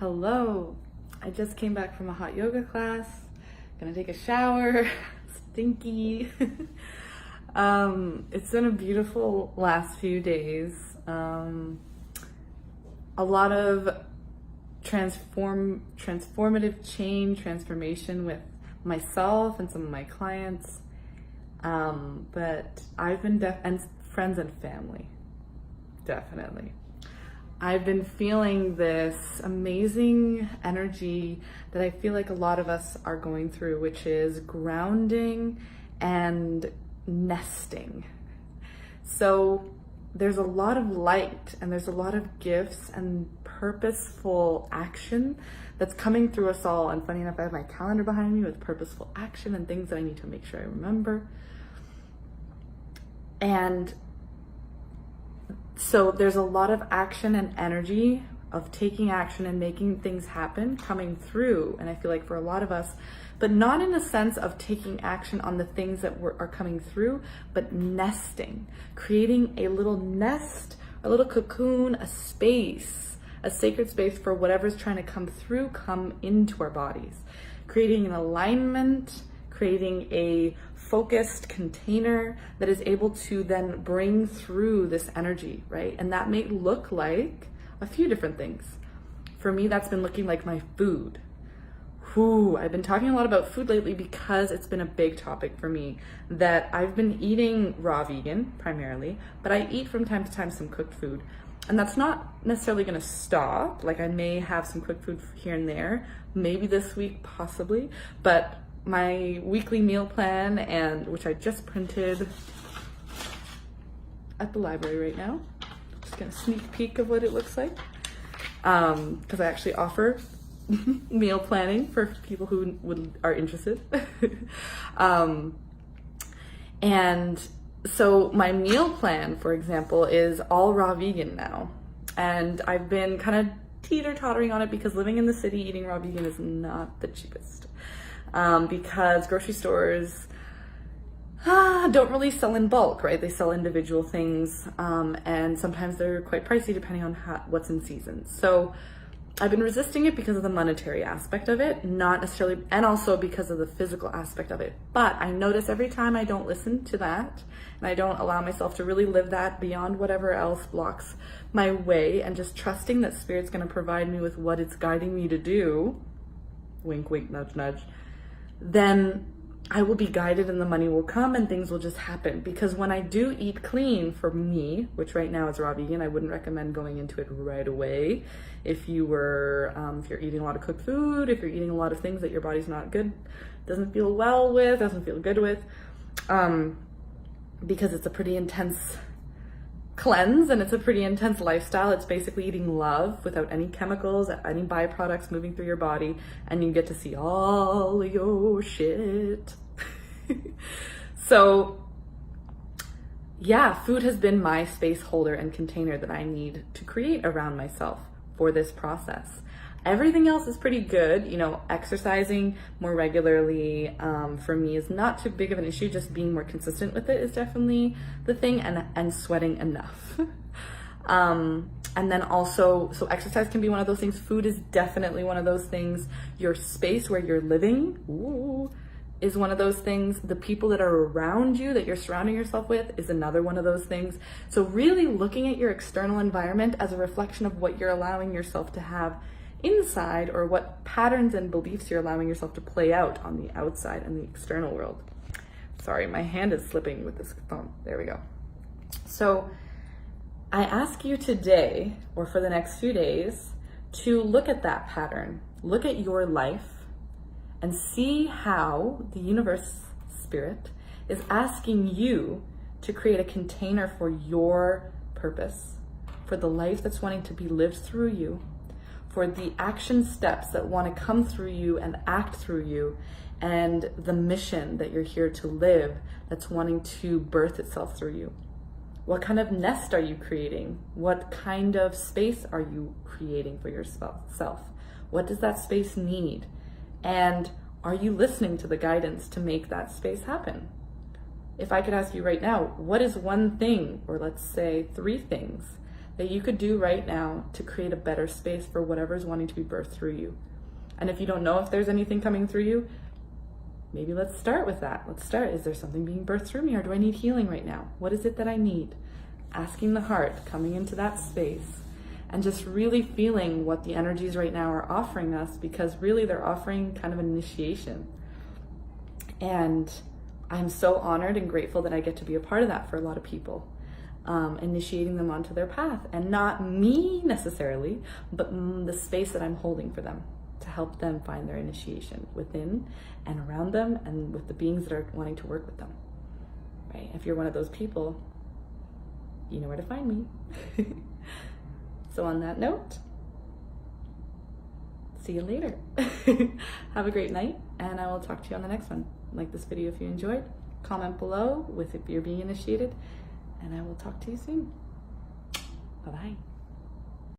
Hello. I just came back from a hot yoga class. Gonna take a shower. Stinky. It's been a beautiful last few days. A lot of transformative change, transformation with myself and some of my clients. But I've been and friends and family, definitely. I've been feeling this amazing energy that I feel like a lot of us are going through, which is grounding and nesting. So there's a lot of light and there's a lot of gifts and purposeful action that's coming through us all. And funny enough, I have my calendar behind me with purposeful action and things that I need to make sure I remember. And so there's a lot of action and energy of taking action and making things happen coming through. And I feel like for a lot of us, but not in a sense of taking action on the things that are coming through, but nesting, creating a little nest, a little cocoon, a space, a sacred space for whatever's trying to come through, come into our bodies, creating an alignment, creating a focused container that is able to then bring through this energy, right? And that may look like a few different things. For me, that's been looking like my food. I've been talking a lot about food lately because it's been a big topic for me, that I've been eating raw vegan primarily, but I eat from time to time some cooked food. And that's not necessarily gonna stop. Like I may have some cooked food here and there, maybe this week, possibly, but my weekly meal plan, and which I just printed at the library right now. Just gonna sneak peek of what it looks like. Because I actually offer meal planning for people who are interested. And so my meal plan, for example, is all raw vegan now. And I've been kind of teeter-tottering on it because living in the city, eating raw vegan is not the cheapest. Because grocery stores don't really sell in bulk, right? They sell individual things, and sometimes they're quite pricey depending on what's in season. So I've been resisting it because of the monetary aspect of it, not necessarily, and also because of the physical aspect of it. But I notice every time I don't listen to that, and I don't allow myself to really live that beyond whatever else blocks my way, and just trusting that Spirit's going to provide me with what it's guiding me to do, wink, wink, nudge, nudge, then I will be guided and the money will come and things will just happen. Because when I do eat clean, for me, which right now is raw vegan, I wouldn't recommend going into it right away. If you were, if you're eating a lot of cooked food, if you're eating a lot of things that your body's not good, doesn't feel well with, doesn't feel good with, because it's a pretty intense cleanse and it's a pretty intense lifestyle. It's basically eating love without any chemicals, any byproducts moving through your body, and you get to see all your shit. So yeah, food has been my space holder and container that I need to create around myself for this process. Everything else is pretty good. You know, exercising more regularly for me is not too big of an issue. Just being more consistent with it is definitely the thing, and sweating enough. And then also, so exercise can be one of those things. Food is definitely one of those things. Your space where you're living is one of those things. The people that are around you, that you're surrounding yourself with, is another one of those things. So really looking at your external environment as a reflection of what you're allowing yourself to have inside, or what patterns and beliefs you're allowing yourself to play out on the outside and the external world. Sorry, my hand is slipping with this phone. There we go. So I ask you today, or for the next few days, to look at that pattern, look at your life, and see how the universe, Spirit, is asking you to create a container for your purpose, for the life that's wanting to be lived through you, for the action steps that want to come through you and act through you, and the mission that you're here to live that's wanting to birth itself through you. What kind of nest are you creating? What kind of space are you creating for yourself? What does that space need? And are you listening to the guidance to make that space happen? If I could ask you right now, what is one thing, or let's say 3 things, that you could do right now to create a better space for whatever's wanting to be birthed through you. And if you don't know if there's anything coming through you, maybe let's start with that. Let's start. Is there something being birthed through me, or do I need healing right now? What is it that I need? Asking the heart, coming into that space, and just really feeling what the energies right now are offering us, because really they're offering kind of an initiation. And I'm so honored and grateful that I get to be a part of that for a lot of people, initiating them onto their path, and not me necessarily, but the space that I'm holding for them to help them find their initiation within and around them, and with the beings that are wanting to work with them, right? If you're one of those people, you know where to find me. So on that note, see you later. Have a great night, and I will talk to you on the next one. Like this video if you enjoyed. Comment below with if you're being initiated, and I will talk to you soon. Bye-bye.